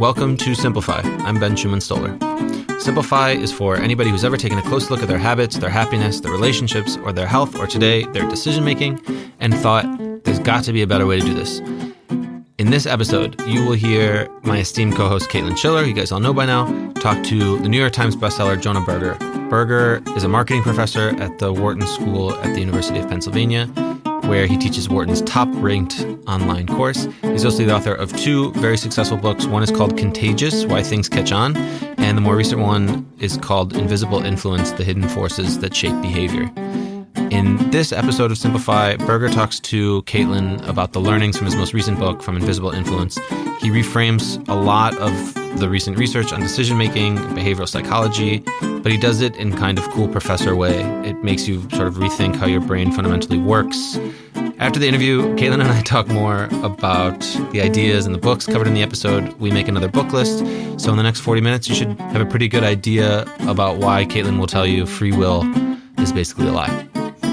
Welcome to Simplify. I'm Ben Schuman-Stoler. Simplify is for anybody who's ever taken a close look at their habits, their happiness, their relationships, or their health, or today, their decision-making, and thought, there's got to be a better way to do this. In this episode, you will hear my esteemed co-host Caitlin Schiller, you guys all know by now, talk to the New York Times bestseller Jonah Berger. Berger is a marketing professor at the Wharton School at the University of Pennsylvania, where he teaches Wharton's top-ranked online course. He's also the author of two very successful books. One is called Contagious, Why Things Catch On, and the more recent one is called Invisible Influence, The Hidden Forces That Shape Behavior. In this episode of Simplify, Berger talks to Caitlin about the learnings from his most recent book, From Invisible Influence. He reframes a lot of the recent research on decision-making, behavioral psychology, but he does it in kind of cool professor way. It makes you sort of rethink how your brain fundamentally works. After the interview, Caitlin and I talk more about the ideas and the books covered in the episode. We make another book list. So in the next 40 minutes, you should have a pretty good idea about why Caitlin will tell you free will is basically a lie.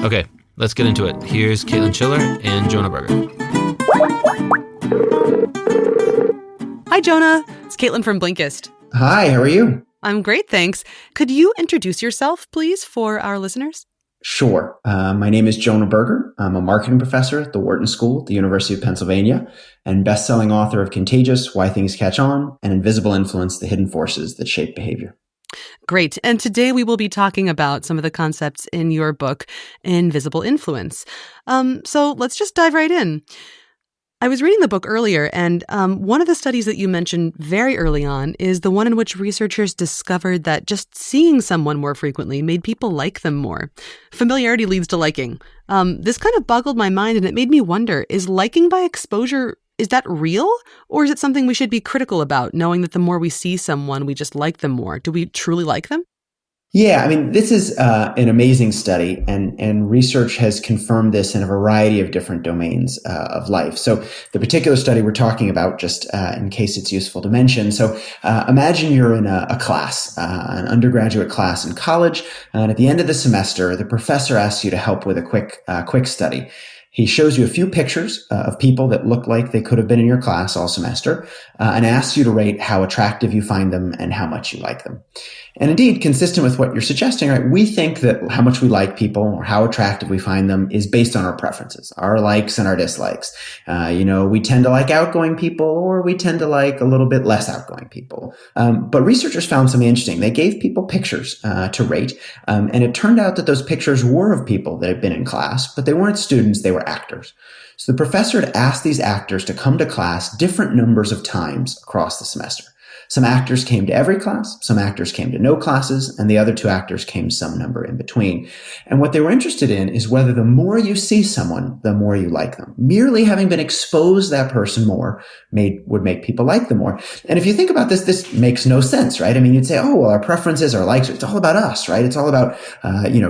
Okay, let's get into it. Here's Caitlin Schiller and Jonah Berger. Hi, Jonah. It's Caitlin from Blinkist. Hi, how are you? I'm great, thanks. Could you introduce yourself, please, for our listeners? Sure. My name is Jonah Berger. I'm a marketing professor at the Wharton School at the University of Pennsylvania and best-selling author of Contagious, Why Things Catch On, and Invisible Influence, The Hidden Forces That Shape Behavior. Great. And today we will be talking about some of the concepts in your book, Invisible Influence. So let's just dive right in. I was reading the book earlier, and one of the studies that you mentioned very early on is the one in which researchers discovered that just seeing someone more frequently made people like them more. Familiarity leads to liking. This kind of boggled my mind, and it made me wonder, is liking by exposure, is that real? Or is it something we should be critical about, knowing that the more we see someone, we just like them more? Do we truly like them? Yeah, I mean, this is an amazing study, and research has confirmed this in a variety of different domains of life. So the particular study we're talking about, just in case it's useful to mention. So imagine you're in a class, an undergraduate class in college, and at the end of the semester, the professor asks you to help with a quick study. He shows you a few pictures of people that look like they could have been in your class all semester, and asks you to rate how attractive you find them and how much you like them. And indeed, consistent with what you're suggesting, right, we think that how much we like people or how attractive we find them is based on our preferences, our likes and our dislikes. We tend to like outgoing people, or we tend to like a little bit less outgoing people. But researchers found something interesting. They gave people pictures to rate, and it turned out that those pictures were of people that had been in class, but they weren't students, they were actors. So the professor had asked these actors to come to class different numbers of times across the semester. Some actors came to every class, some actors came to no classes, and the other two actors came some number in between. And what they were interested in is whether the more you see someone, the more you like them. Merely having been exposed to that person more would make people like them more. And if you think about this makes no sense, right? I mean, you'd say, oh, well, our preferences, our likes, it's all about us, right? It's all about,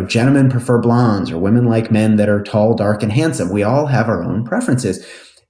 gentlemen prefer blondes or women like men that are tall, dark, and handsome. We all have our own preferences.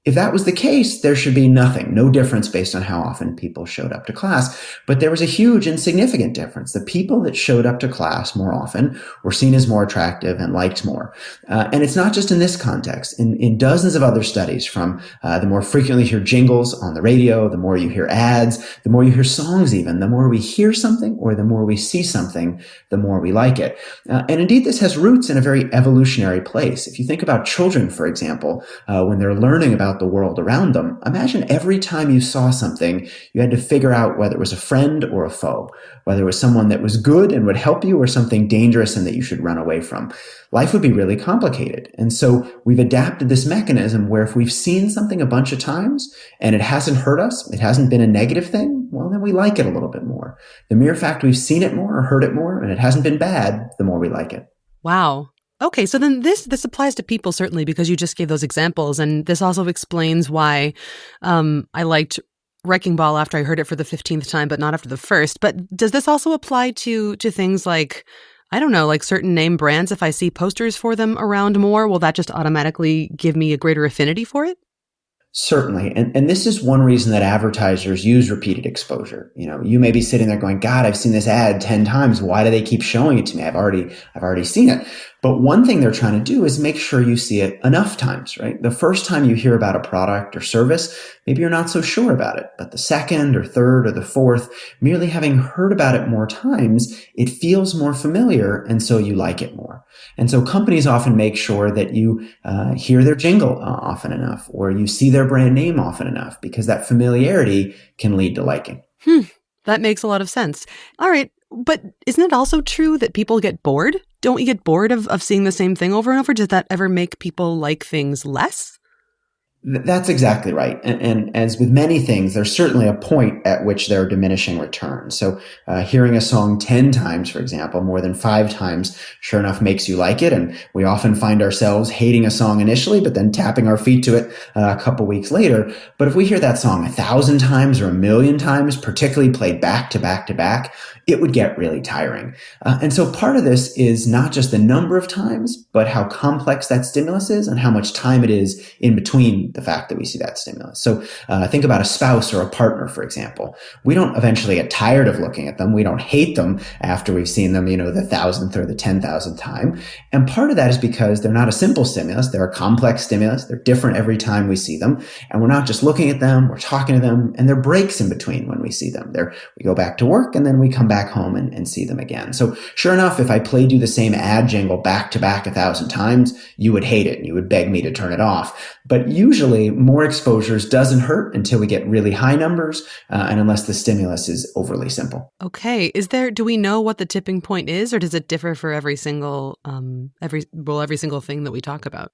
If that was the case, there should be no difference based on how often people showed up to class. But there was a huge and significant difference. The people that showed up to class more often were seen as more attractive and liked more. And it's not just in this context. In dozens of other studies, from the more frequently you hear jingles on the radio, the more you hear ads, the more you hear songs even, the more we hear something or the more we see something, the more we like it. And indeed, this has roots in a very evolutionary place. If you think about children, for example, when they're learning about the world around them, imagine every time you saw something, you had to figure out whether it was a friend or a foe, whether it was someone that was good and would help you or something dangerous and that you should run away from. Life would be really complicated. And so we've adapted this mechanism where if we've seen something a bunch of times and it hasn't hurt us, it hasn't been a negative thing, well, then we like it a little bit more. The mere fact we've seen it more or heard it more and it hasn't been bad, the more we like it. Wow. Okay, so then this applies to people, certainly, because you just gave those examples. And this also explains why I liked Wrecking Ball after I heard it for the 15th time, but not after the first. But does this also apply to things like, I don't know, like certain name brands? If I see posters for them around more, will that just automatically give me a greater affinity for it? Certainly. And this is one reason that advertisers use repeated exposure. You may be sitting there going, God, I've seen this ad 10 times. Why do they keep showing it to me? I've already seen it. But one thing they're trying to do is make sure you see it enough times, right? The first time you hear about a product or service, maybe you're not so sure about it. But the second or third or the fourth, merely having heard about it more times, it feels more familiar, and so you like it more. And so companies often make sure that you hear their jingle often enough, or you see their brand name often enough, because that familiarity can lead to liking. That makes a lot of sense. All right. But isn't it also true that people get bored? Don't we get bored of seeing the same thing over and over? Does that ever make people like things less? That's exactly right. And as with many things, there's certainly a point at which there are diminishing returns. So hearing a song 10 times, for example, more than 5 times, sure enough, makes you like it. And we often find ourselves hating a song initially, but then tapping our feet to it a couple weeks later. But if we hear that song 1,000 times or 1,000,000 times, particularly played back to back to back, it would get really tiring. And so part of this is not just the number of times, but how complex that stimulus is and how much time it is in between the fact that we see that stimulus. So think about a spouse or a partner, for example. We don't eventually get tired of looking at them. We don't hate them after we've seen them, the 1,000th or the 10,000th time. And part of that is because they're not a simple stimulus. They're a complex stimulus. They're different every time we see them. And we're not just looking at them, we're talking to them, and there are breaks in between when we see them. We go back to work and then we come back home and see them again. So sure enough, if I played you the same ad jingle back to back 1,000 times, you would hate it and you would beg me to turn it off. But usually more exposures doesn't hurt until we get really high numbers and unless the stimulus is overly simple. Okay. Do we know what the tipping point is, or does it differ for every single thing that we talk about?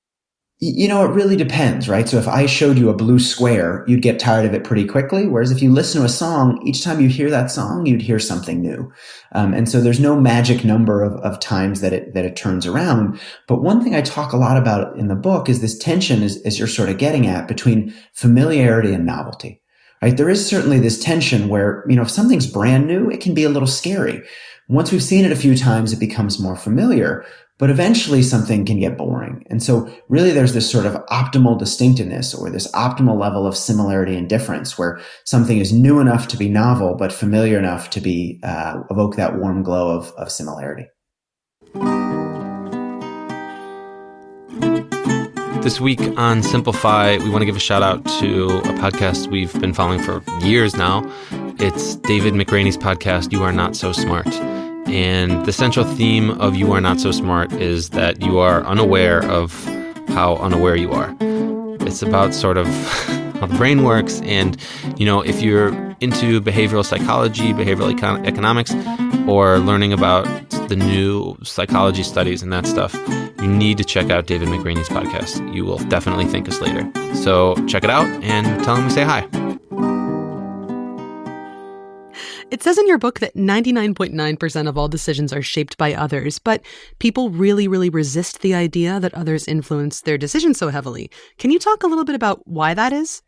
It really depends, right? So if I showed you a blue square, you'd get tired of it pretty quickly. Whereas if you listen to a song, each time you hear that song, you'd hear something new. And so there's no magic number of times that it turns around. But one thing I talk a lot about in the book is this tension, as you're sort of getting at, between familiarity and novelty, right? There is certainly this tension where, if something's brand new, it can be a little scary. Once we've seen it a few times, it becomes more familiar. But eventually something can get boring. And so really there's this sort of optimal distinctiveness or this optimal level of similarity and difference where something is new enough to be novel, but familiar enough to be evoke that warm glow of similarity. This week on Simplify, we want to give a shout out to a podcast we've been following for years now. It's David McRaney's podcast, You Are Not So Smart. And the central theme of You Are Not So Smart is that you are unaware of how unaware you are. It's about sort of how the brain works. And, if you're into behavioral psychology, behavioral economics, or learning about the new psychology studies and that stuff, you need to check out David McRaney's podcast. You will definitely thank us later. So check it out and tell him we say hi. It says in your book that 99.9% of all decisions are shaped by others, but people really, really resist the idea that others influence their decisions so heavily. Can you talk a little bit about why that is?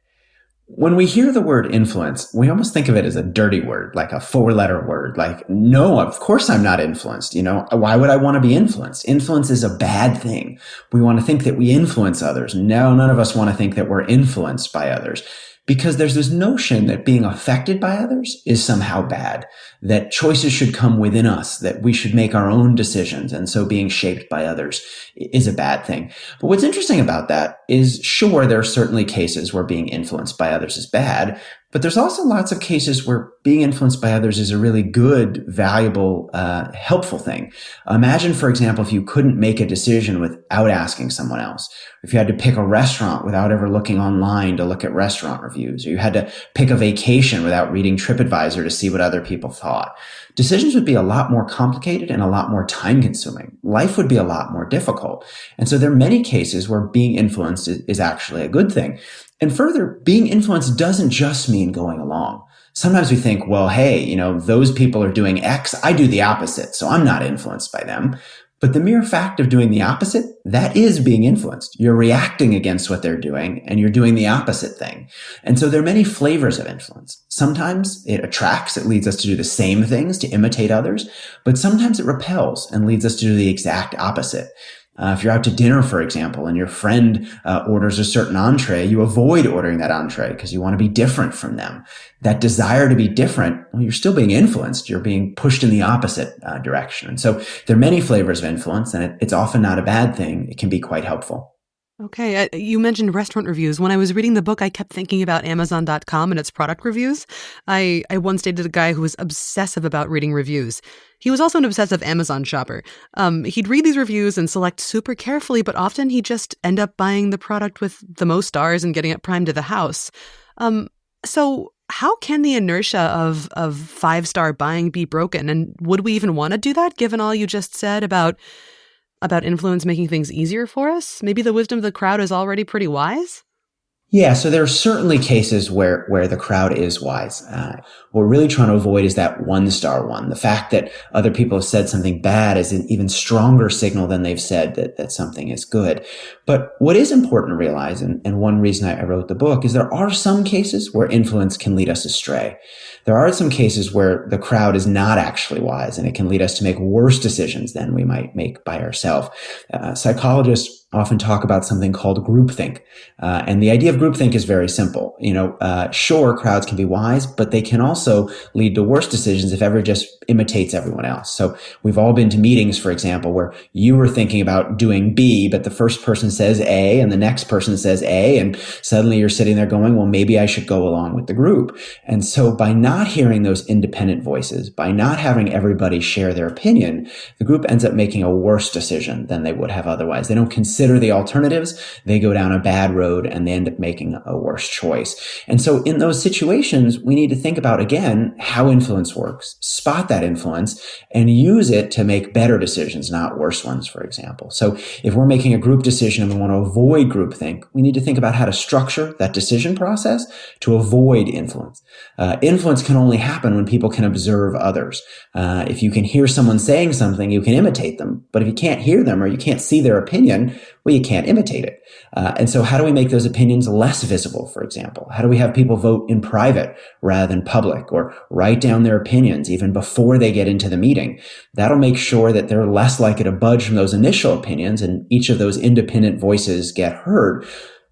When we hear the word influence, we almost think of it as a dirty word, like a 4-letter word. Like, no, of course I'm not influenced. Why would I want to be influenced? Influence is a bad thing. We want to think that we influence others. No, none of us want to think that we're influenced by others. Because there's this notion that being affected by others is somehow bad, that choices should come within us, that we should make our own decisions, and so being shaped by others is a bad thing. But what's interesting about that is, sure, there are certainly cases where being influenced by others is bad, but there's also lots of cases where being influenced by others is a really good, valuable, helpful thing. Imagine, for example, if you couldn't make a decision without asking someone else. If you had to pick a restaurant without ever looking online to look at restaurant reviews, or you had to pick a vacation without reading TripAdvisor to see what other people thought. Decisions would be a lot more complicated and a lot more time consuming. Life would be a lot more difficult. And so there are many cases where being influenced is actually a good thing. And further, being influenced doesn't just mean going along. Sometimes we think, well, hey, those people are doing X, I do the opposite, so I'm not influenced by them. But the mere fact of doing the opposite, that is being influenced. You're reacting against what they're doing and you're doing the opposite thing. And so there are many flavors of influence. Sometimes it attracts, it leads us to do the same things, to imitate others, but sometimes it repels and leads us to do the exact opposite. If you're out to dinner, for example, and your friend orders a certain entree, you avoid ordering that entree because you want to be different from them. That desire to be different, well, you're still being influenced. You're being pushed in the opposite direction. And so there are many flavors of influence, and it's often not a bad thing. It can be quite helpful. Okay, you mentioned restaurant reviews. When I was reading the book, I kept thinking about Amazon.com and its product reviews. I once dated a guy who was obsessive about reading reviews. He was also an obsessive Amazon shopper. He'd read these reviews and select super carefully, but often he'd just end up buying the product with the most stars and getting it primed to the house. So how can the inertia of 5-star buying be broken? And would we even want to do that, given all you just said about influence making things easier for us? Maybe the wisdom of the crowd is already pretty wise? Yeah, so there are certainly cases where the crowd is wise. What we're really trying to avoid is that 1-star one. The fact that other people have said something bad is an even stronger signal than they've said that something is good. But what is important to realize, and one reason I wrote the book, is there are some cases where influence can lead us astray. There are some cases where the crowd is not actually wise, and it can lead us to make worse decisions than we might make by ourselves. Psychologists often talk about something called groupthink. And the idea of groupthink is very simple. Sure, crowds can be wise, but they can also lead to worse decisions if everyone just imitates everyone else. So we've all been to meetings, for example, where you were thinking about doing B, but the first person says A and the next person says A, and suddenly you're sitting there going, well, maybe I should go along with the group. And so by not hearing those independent voices, by not having everybody share their opinion, the group ends up making a worse decision than they would have otherwise. They don't consider the alternatives. They go down a bad road and they end up making a worse choice. And so in those situations, we need to think about, again, how influence works, spot that influence, and use it to make better decisions, not worse ones, for example. So if we're making a group decision and we want to avoid groupthink, we need to think about how to structure that decision process to avoid influence. Influence can only happen when people can observe others. If you can hear someone saying something, you can imitate them. But if you can't hear them or you can't see their opinion, well, you can't imitate it. And so how do we make those opinions less visible, for example? How do we have people vote in private rather than public, or write down their opinions even before they get into the meeting? That'll make sure that they're less likely to budge from those initial opinions and each of those independent voices get heard.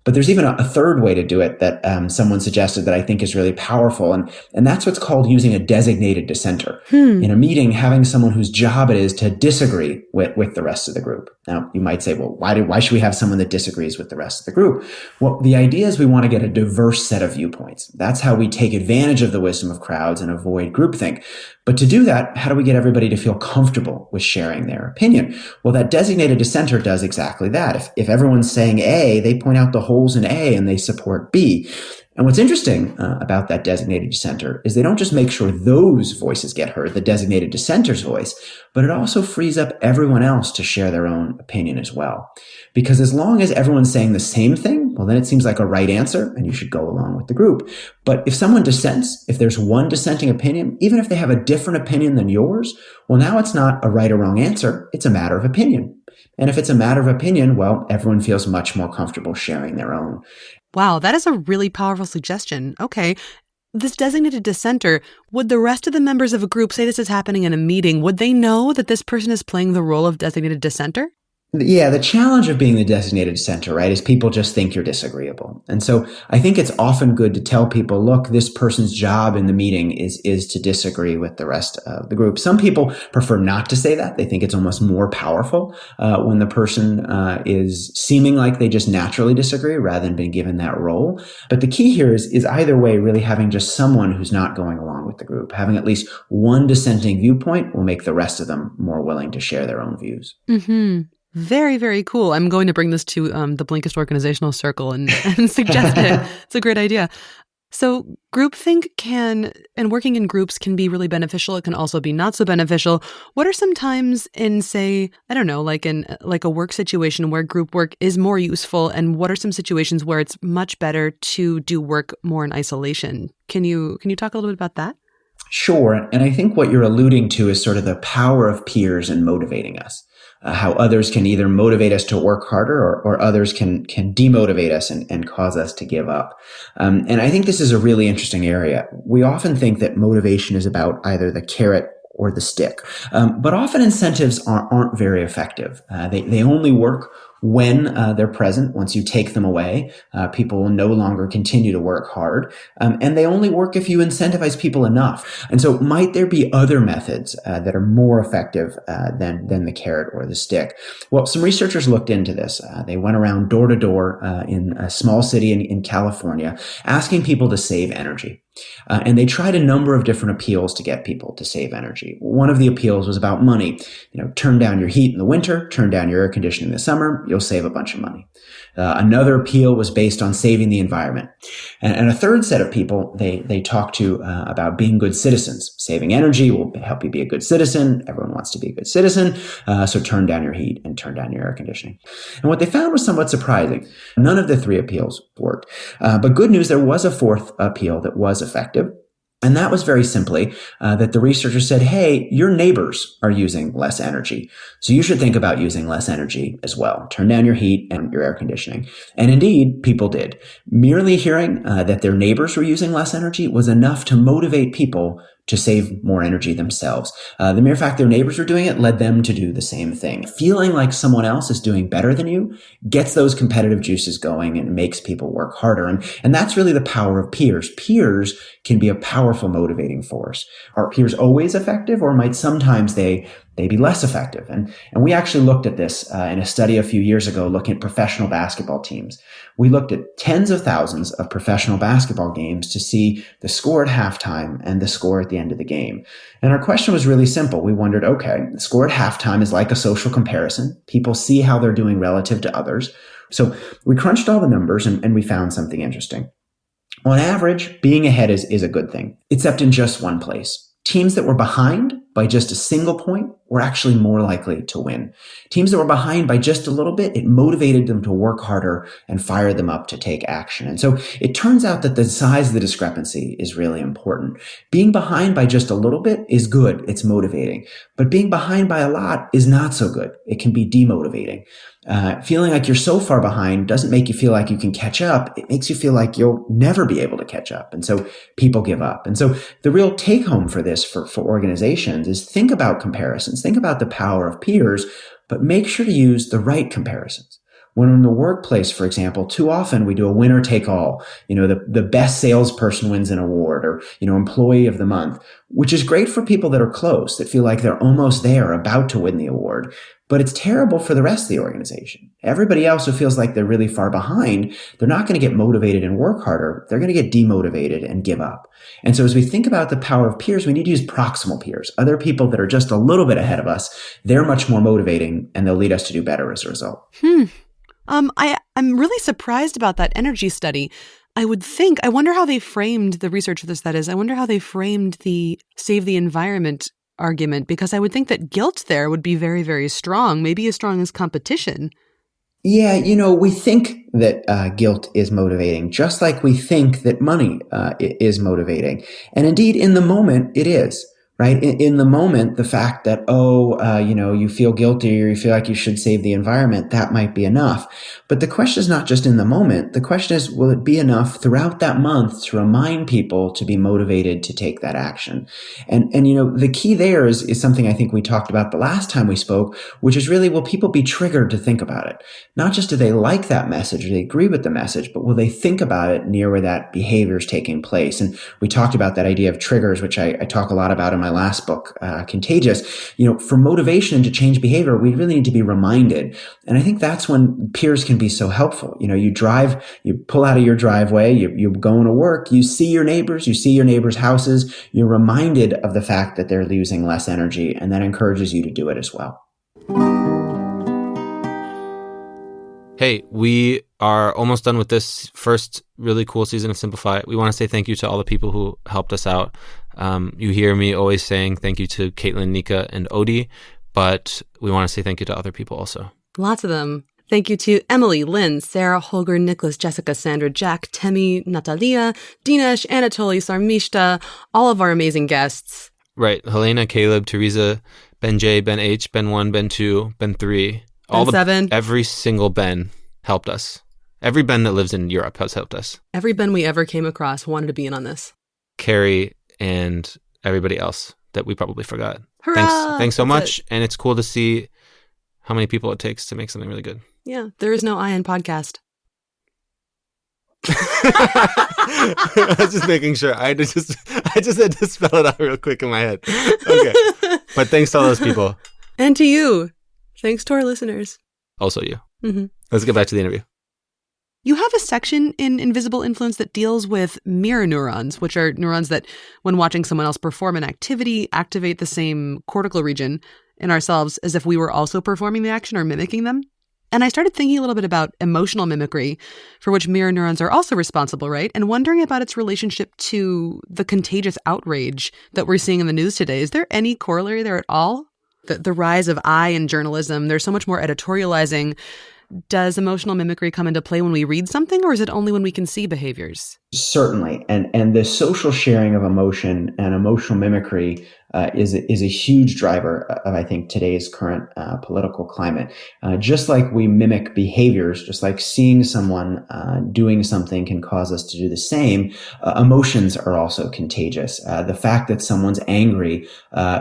But there's even a third way to do it that someone suggested that I think is really powerful. And that's what's called using a designated dissenter. In a meeting, having someone whose job it is to disagree with the rest of the group. Now, you might say, well, why should we have someone that disagrees with the rest of the group? Well, the idea is we want to get a diverse set of viewpoints. That's how we take advantage of the wisdom of crowds and avoid groupthink. But to do that, how do we get everybody to feel comfortable with sharing their opinion? Well, that designated dissenter does exactly that. If everyone's saying A, they point out the holes in A and they support B. And what's interesting about that designated dissenter is they don't just make sure those voices get heard, the designated dissenter's voice, but it also frees up everyone else to share their own opinion as well. Because as long as everyone's saying the same thing, well, then it seems like a right answer and you should go along with the group. But if someone dissents, if there's one dissenting opinion, even if they have a different opinion than yours, well, now it's not a right or wrong answer. It's a matter of opinion. And if it's a matter of opinion, well, everyone feels much more comfortable sharing their own. Wow, that is a really powerful suggestion. Okay. This designated dissenter, would the rest of the members of a group, say this is happening in a meeting, would they know that this person is playing the role of designated dissenter? Yeah, the challenge of being the designated dissenter, right, is people just think you're disagreeable. And so I think it's often good to tell people, look, this person's job in the meeting is to disagree with the rest of the group. Some people prefer not to say that. They think it's almost more powerful when the person is seeming like they just naturally disagree rather than being given that role. But the key here is either way, really having just someone who's not going along with the group. Having at least one dissenting viewpoint will make the rest of them more willing to share their own views. Mm-hmm. Very, very cool. I'm going to bring this to the Blinkist Organizational Circle and suggest it. It's a great idea. So groupthink and working in groups can be really beneficial. It can also be not so beneficial. What are some times in, say, I don't know, like a work situation where group work is more useful? And what are some situations where it's much better to do work more in isolation? Can you talk a little bit about that? Sure. And I think what you're alluding to is sort of the power of peers in motivating us. How others can either motivate us to work harder or others can demotivate us and cause us to give up. And I think this is a really interesting area. We often think that motivation is about either the carrot or the stick. But often incentives aren't very effective. They only work when they're present. Once you take them away, people will no longer continue to work hard. And they only work if you incentivize people enough. And so might there be other methods that are more effective than the carrot or the stick? Well, some researchers looked into this. They went around door to door in a small city in California, asking people to save energy. And they tried a number of different appeals to get people to save energy. One of the appeals was about money. Turn down your heat in the winter, turn down your air conditioning in the summer, you'll save a bunch of money. Another appeal was based on saving the environment. And a third set of people they talked to about being good citizens. Saving energy will help you be a good citizen. Everyone wants to be a good citizen. So turn down your heat and turn down your air conditioning. And what they found was somewhat surprising. None of the three appeals worked. But good news, there was a fourth appeal that was effective. And that was very simply that the researchers said, hey, your neighbors are using less energy. So you should think about using less energy as well. Turn down your heat and your air conditioning. And indeed, people did. Merely hearing that their neighbors were using less energy was enough to motivate people to save more energy themselves. The mere fact their neighbors were doing it led them to do the same thing. Feeling like someone else is doing better than you gets those competitive juices going and makes people work harder. And that's really the power of peers. Peers can be a powerful motivating force. Are peers always effective, or might sometimes they be less effective? And we actually looked at this in a study a few years ago, looking at professional basketball teams. We looked at tens of thousands of professional basketball games to see the score at halftime and the score at the end of the game. And our question was really simple. We wondered, okay, the score at halftime is like a social comparison. People see how they're doing relative to others. So we crunched all the numbers and we found something interesting. On average, being ahead is a good thing, except in just one place. Teams that were behind by just a single point were actually more likely to win. Teams that were behind by just a little bit, it motivated them to work harder and fired them up to take action. And so it turns out that the size of the discrepancy is really important. Being behind by just a little bit is good. It's motivating. But being behind by a lot is not so good. It can be demotivating. Feeling like you're so far behind doesn't make you feel like you can catch up. It makes you feel like you'll never be able to catch up. And so people give up. And so the real take home for this, for organizations, is think about comparisons, think about the power of peers, but make sure to use the right comparisons. When in the workplace, for example, too often we do a winner take all. The best salesperson wins an award, or, employee of the month, which is great for people that are close, that feel like they're almost there, about to win the award. But it's terrible for the rest of the organization. Everybody else who feels like they're really far behind, they're not going to get motivated and work harder. They're going to get demotivated and give up. And so as we think about the power of peers, we need to use proximal peers, other people that are just a little bit ahead of us. They're much more motivating, and they'll lead us to do better as a result. I'm really surprised about that energy study. I wonder how they framed the research of this, I wonder how they framed the save the environment argument, because I would think that guilt there would be very, very strong, maybe as strong as competition. Yeah, we think that guilt is motivating, just like we think that money is motivating. And indeed, in the moment, it is. Right? In the moment, the fact that, you feel guilty or you feel like you should save the environment, that might be enough. But the question is not just in the moment. The question is, will it be enough throughout that month to remind people to be motivated to take that action? And the key there is something I think we talked about the last time we spoke, which is really, will people be triggered to think about it? Not just do they like that message or they agree with the message, but will they think about it near where that behavior is taking place? And we talked about that idea of triggers, which I talk a lot about in my last book, Contagious. For motivation to change behavior, we really need to be reminded. And I think that's when peers can be so helpful. You pull out of your driveway, you're going to work, you see your neighbors' houses, you're reminded of the fact that they're using less energy, and that encourages you to do it as well. Hey, we are almost done with this first really cool season of Simplify. We want to say thank you to all the people who helped us out. You hear me always saying thank you to Caitlin, Nika, and Odie, but we want to say thank you to other people also. Lots of them. Thank you to Emily, Lynn, Sarah, Holger, Nicholas, Jessica, Sandra, Jack, Temi, Natalia, Dinesh, Anatoly, Sarmishta, all of our amazing guests. Right. Helena, Caleb, Teresa, Ben J, Ben H, Ben 1, Ben 2, Ben 3. Every single Ben helped us. Every Ben that lives in Europe has helped us. Every Ben we ever came across wanted to be in on this. Carrie and everybody else. that we probably forgot. Hurrah! Thanks so That's much. it. And it's cool to see how many people it takes to make something really good. Yeah, there is no I in podcast. I was just making sure. I just had to spell it out real quick in my head. Okay. But thanks to all those people. And to you. Thanks to our listeners. Also you. Mm-hmm. Let's get back to the interview. You have a section in Invisible Influence that deals with mirror neurons, which are neurons that, when watching someone else perform an activity, activate the same cortical region in ourselves as if we were also performing the action or mimicking them. And I started thinking a little bit about emotional mimicry, for which mirror neurons are also responsible, right? And wondering about its relationship to the contagious outrage that we're seeing in the news today. Is there any corollary there at all? The rise of I in journalism, there's so much more editorializing. Does emotional mimicry come into play when we read something, or is it only when we can see behaviors? Certainly. And the social sharing of emotion and emotional mimicry is a huge driver of, I think, today's current political climate. Just like we mimic behaviors, just like seeing someone doing something can cause us to do the same, emotions are also contagious. The fact that someone's angry,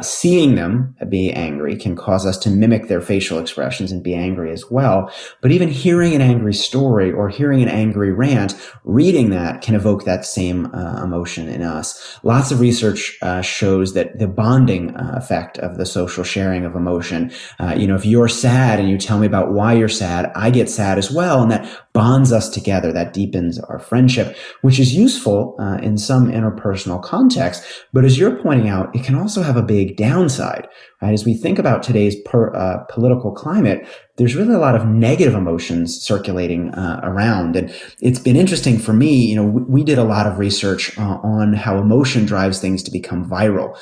seeing them be angry can cause us to mimic their facial expressions and be angry as well. But even hearing an angry story or hearing an angry rant, reading that can evoke that same emotion in us. Lots of research shows that the bonding effect of the social sharing of emotion, if you're sad and you tell me about why you're sad, I get sad as well. And that bonds us together. That deepens our friendship, which is useful in some interpersonal context. But as you're pointing out, it can also have a big downside, right? As we think about today's political climate, there's really a lot of negative emotions circulating around. And it's been interesting for me, we did a lot of research on how emotion drives things to become viral.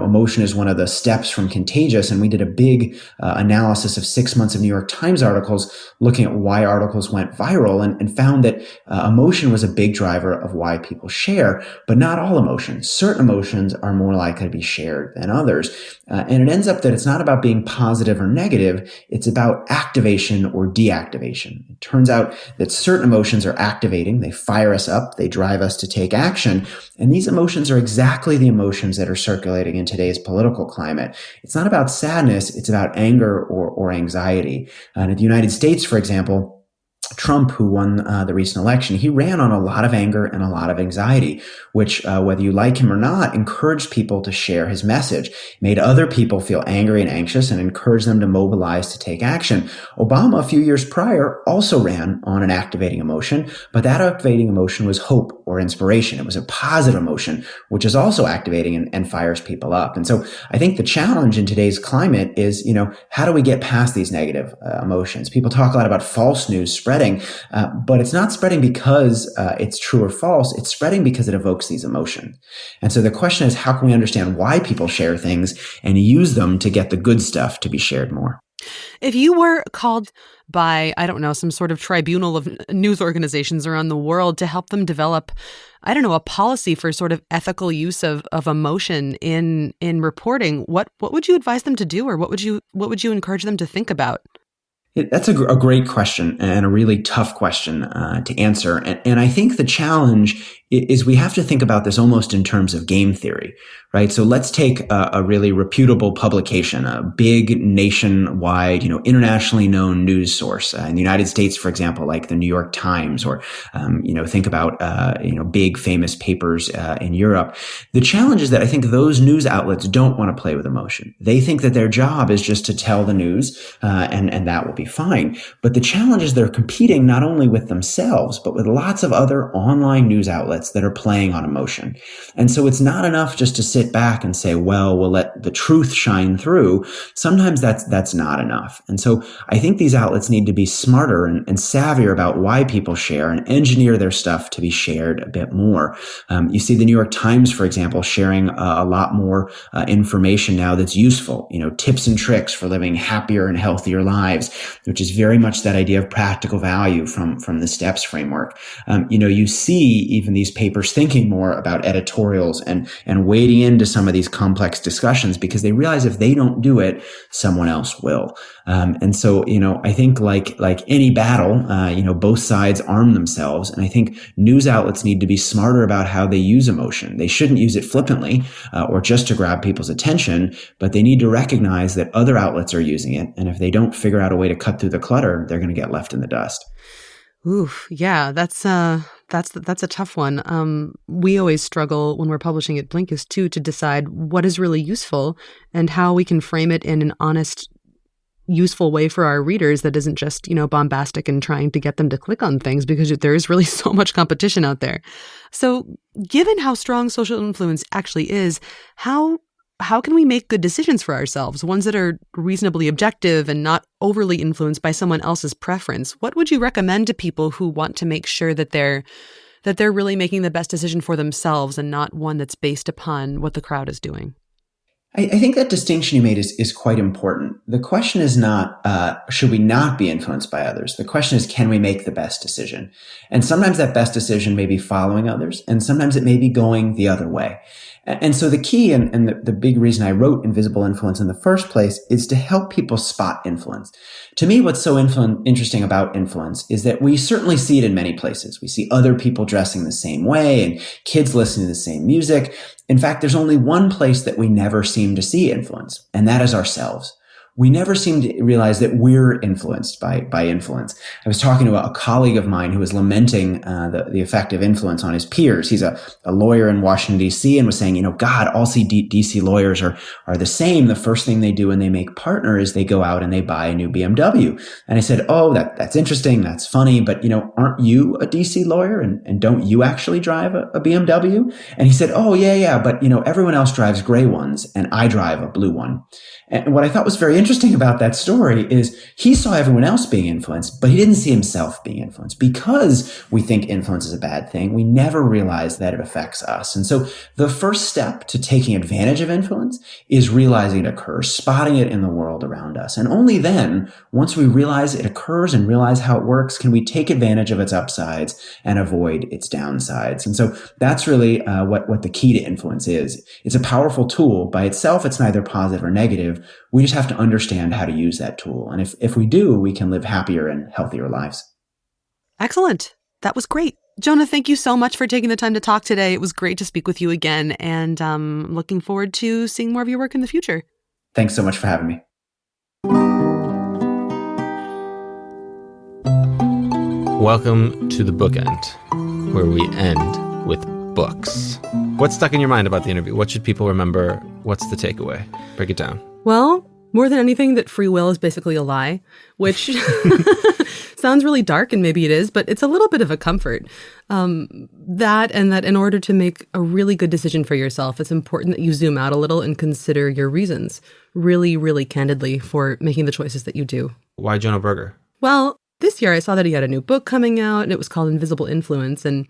Emotion is one of the steps from Contagious. And we did a big analysis of 6 months of New York Times articles looking at why articles went viral and found that emotion was a big driver of why people share, but not all emotions. Certain emotions are more likely to be shared than others. And it ends up that it's not about being positive or negative. It's about activation or deactivation. It turns out that certain emotions are activating. They fire us up. They drive us to take action. And these emotions are exactly the emotions that are circulating in today's political climate. It's not about sadness. It's about anger or anxiety. And in the United States, for example, Trump, who won the recent election, he ran on a lot of anger and a lot of anxiety, which, whether you like him or not, encouraged people to share his message, made other people feel angry and anxious, and encouraged them to mobilize to take action. Obama, a few years prior, also ran on an activating emotion, but that activating emotion was hope or inspiration. It was a positive emotion, which is also activating and fires people up. And so I think the challenge in today's climate is, how do we get past these negative emotions? People talk a lot about false news spreading, but it's not spreading because it's true or false. It's spreading because it evokes these emotions. And so the question is, how can we understand why people share things and use them to get the good stuff to be shared more? If you were called by, I don't know, some sort of tribunal of news organizations around the world to help them develop, I don't know, a policy for sort of ethical use of emotion in reporting, what would you advise them to do, or what would you encourage them to think about? That's a great question and a really tough question to answer. And I think the challenge is we have to think about this almost in terms of game theory, right? So let's take a really reputable publication, a big nationwide, internationally known news source in the United States, for example, like the New York Times, or, think about, big famous papers in Europe. The challenge is that I think those news outlets don't want to play with emotion. They think that their job is just to tell the news, and that will be fine. But the challenge is they're competing not only with themselves, but with lots of other online news outlets that are playing on emotion. And so it's not enough just to sit back and say, well, we'll let the truth shine through. Sometimes that's not enough. And so I think these outlets need to be smarter and savvier about why people share and engineer their stuff to be shared a bit more. You see the New York Times, for example, sharing a lot more information now that's useful, tips and tricks for living happier and healthier lives, which is very much that idea of practical value from the STEPS framework. You see even these these papers thinking more about editorials and wading into some of these complex discussions, because they realize if they don't do it, someone else will. And so, I think like any battle, both sides arm themselves. And I think news outlets need to be smarter about how they use emotion. They shouldn't use it flippantly or just to grab people's attention, but they need to recognize that other outlets are using it. And if they don't figure out a way to cut through the clutter, they're going to get left in the dust. Oof, yeah, that's a tough one. We always struggle when we're publishing at Blinkist too to decide what is really useful and how we can frame it in an honest, useful way for our readers that isn't just, bombastic and trying to get them to click on things, because there is really so much competition out there. So given how strong social influence actually is, how can we make good decisions for ourselves, ones that are reasonably objective and not overly influenced by someone else's preference? What would you recommend to people who want to make sure that they're really making the best decision for themselves and not one that's based upon what the crowd is doing? I think that distinction you made is quite important. The question is not, should we not be influenced by others? The question is, can we make the best decision? And sometimes that best decision may be following others, and sometimes it may be going the other way. And so the key and the big reason I wrote Invisible Influence in the first place is to help people spot influence. To me, what's so interesting about influence is that we certainly see it in many places. We see other people dressing the same way and kids listening to the same music. In fact, there's only one place that we never seem to see influence, and that is ourselves. We never seem to realize that we're influenced by influence. I was talking to a colleague of mine who was lamenting the effect of influence on his peers. He's a lawyer in Washington, D.C., and was saying, God, all D.C. lawyers are the same. The first thing they do when they make partner is they go out and they buy a new BMW. And I said, oh, that's interesting. That's funny. But, aren't you a D.C. lawyer? And don't you actually drive a BMW? And he said, oh, yeah. But, everyone else drives gray ones and I drive a blue one. And what I thought was very interesting about that story is he saw everyone else being influenced, but he didn't see himself being influenced. Because we think influence is a bad thing, we never realize that it affects us. And so the first step to taking advantage of influence is realizing it occurs, spotting it in the world around us. And only then, once we realize it occurs and realize how it works, can we take advantage of its upsides and avoid its downsides. And so that's really what the key to influence is. It's a powerful tool. By itself, it's neither positive or negative. We just have to understand how to use that tool. And if we do, we can live happier and healthier lives. Excellent. That was great. Jonah, thank you so much for taking the time to talk today. It was great to speak with you again, and looking forward to seeing more of your work in the future. Thanks so much for having me. Welcome to the bookend, where we end with books. What's stuck in your mind about the interview? What should people remember? What's the takeaway? Break it down. Well, more than anything, that free will is basically a lie, which sounds really dark, and maybe it is, but it's a little bit of a comfort. That in order to make a really good decision for yourself, it's important that you zoom out a little and consider your reasons really, really candidly for making the choices that you do. Why Jonah Berger? Well, this year I saw that he had a new book coming out, and it was called Invisible Influence, and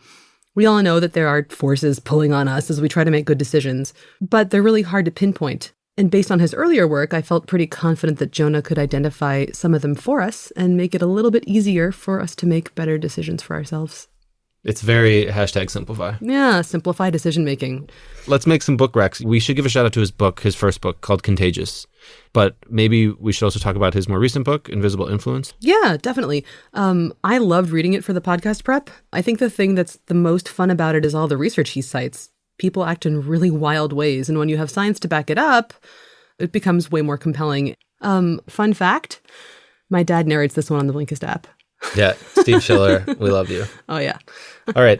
we all know that there are forces pulling on us as we try to make good decisions, but they're really hard to pinpoint. And based on his earlier work, I felt pretty confident that Jonah could identify some of them for us and make it a little bit easier for us to make better decisions for ourselves. It's very #simplify. Yeah, simplify decision-making. Let's make some book recs. We should give a shout out to his book, his first book called Contagious. But maybe we should also talk about his more recent book, Invisible Influence. Yeah, definitely. I loved reading it for the podcast prep. I think the thing that's the most fun about it is all the research he cites. People act in really wild ways, and when you have science to back it up, it becomes way more compelling. Fun fact, my dad narrates this one on the Blinkist app. Yeah, Steve Schiller, we love you. Oh, yeah. All right,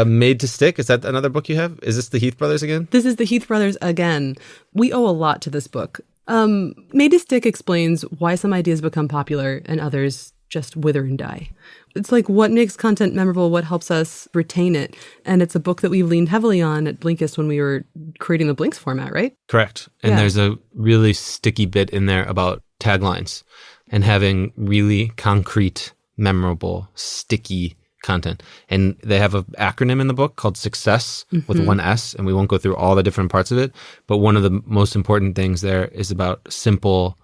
Made to Stick, is that another book you have? Is this the Heath brothers again? This is the Heath brothers again. We owe a lot to this book. Made to Stick explains why some ideas become popular and others just wither and die. It's like what makes content memorable, what helps us retain it. And it's a book that we leaned heavily on at Blinkist when we were creating the Blinks format, right? Correct. And there's a really sticky bit in there about taglines and having really concrete, memorable, sticky content. And they have an acronym in the book called SUCCESS with one S, and we won't go through all the different parts of it. But one of the most important things there is about simple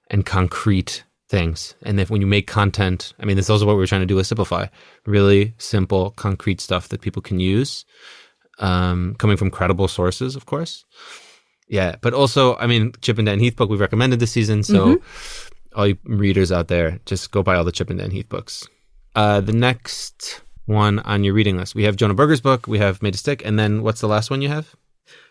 and concrete things. And if when you make content, I mean, this is also what we were trying to do with Simplify. Really simple, concrete stuff that people can use, coming from credible sources, of course. Yeah, but also, I mean, Chip and Dan Heath book we've recommended this season. So all you readers out there, just go buy all the Chip and Dan Heath books. The next one on your reading list, we have Jonah Berger's book, we have Made to Stick, and then what's the last one you have?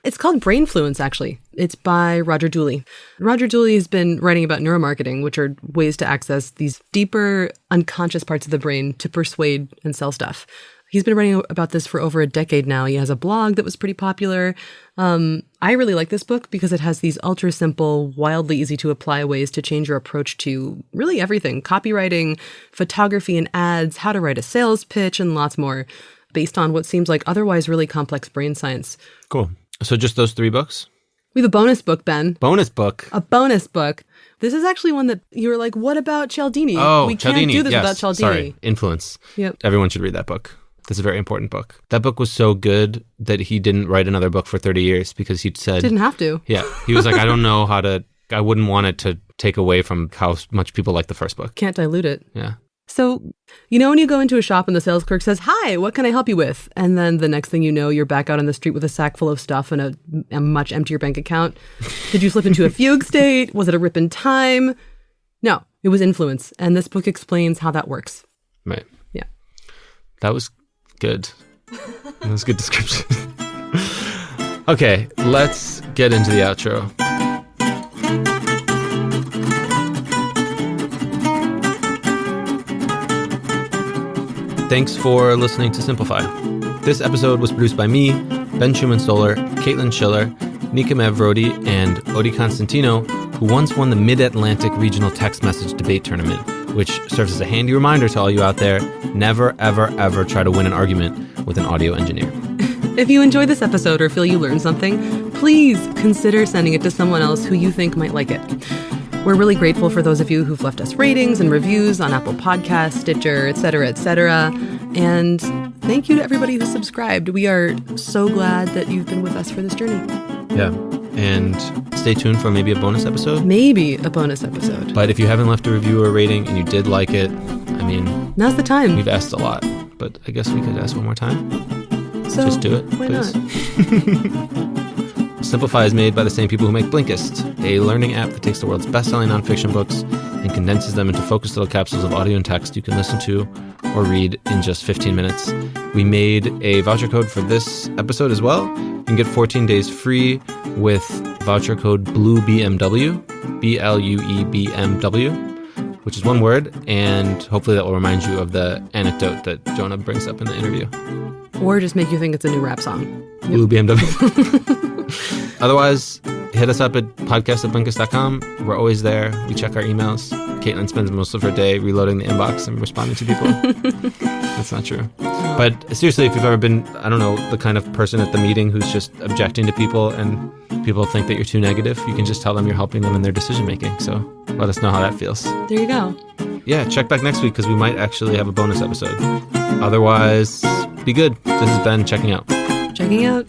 It's called Brainfluence, actually. It's by Roger Dooley. Roger Dooley has been writing about neuromarketing, which are ways to access these deeper, unconscious parts of the brain to persuade and sell stuff. He's been writing about this for over a decade now. He has a blog that was pretty popular. I really like this book because it has these ultra simple, wildly easy to apply ways to change your approach to really everything. Copywriting, photography and ads, how to write a sales pitch, and lots more based on what seems like otherwise really complex brain science. Cool. So just those 3 books? We have a bonus book, Ben. Bonus book? A bonus book. This is actually one that you were like, what about Cialdini? Oh, we Cialdini. Can't do this Yes. without Cialdini. Sorry, Influence. Yep. Everyone should read that book. That's a very important book. That book was so good that he didn't write another book for 30 years because he'd said... Didn't have to. Yeah. He was like, I don't know how to... I wouldn't want it to take away from how much people like the first book. Can't dilute it. Yeah. So, you know when you go into a shop and the sales clerk says, hi, what can I help you with? And then the next thing you know, you're back out on the street with a sack full of stuff and a much emptier bank account. Did you slip into a fugue state? Was it a rip in time? No, it was influence. And this book explains how that works. Right. Yeah. That was good. That was a good description. Okay, let's get into the outro. Thanks for listening to Simplify. This episode was produced by me, Ben Schuman-Stoler, Caitlin Schiller, Nika Mavrodi, and Odi Constantino, who once won the Mid-Atlantic Regional Text Message Debate Tournament, which serves as a handy reminder to all you out there, never, ever, ever try to win an argument with an audio engineer. If you enjoyed this episode or feel you learned something, please consider sending it to someone else who you think might like it. We're really grateful for those of you who've left us ratings and reviews on Apple Podcasts, Stitcher, et cetera, et cetera. And thank you to everybody who subscribed. We are so glad that you've been with us for this journey. Yeah. And stay tuned for maybe a bonus episode. Maybe a bonus episode. But if you haven't left a review or rating and you did like it, I mean... Now's the time. We've asked a lot, but I guess we could ask one more time. So, just do it, why please. Not? Simplify is made by the same people who make Blinkist, a learning app that takes the world's best-selling nonfiction books and condenses them into focused little capsules of audio and text you can listen to or read in just 15 minutes. We made a voucher code for this episode as well. You can get 14 days free with voucher code BLUEBMW, BLUEBMW, which is one word, and hopefully that will remind you of the anecdote that Jonah brings up in the interview. Or just make you think it's a new rap song. Yep. Blue BMW. Otherwise, hit us up at podcast@blinkist.com. We're always there. We check our emails. Caitlin spends most of her day reloading the inbox and responding to people. That's not true. But seriously, if you've ever been, I don't know, the kind of person at the meeting who's just objecting to people and people think that you're too negative, you can just tell them you're helping them in their decision making. So let us know how that feels. There you go. Yeah, check back next week because we might actually have a bonus episode. Otherwise, be good. This is Ben checking out. Checking out.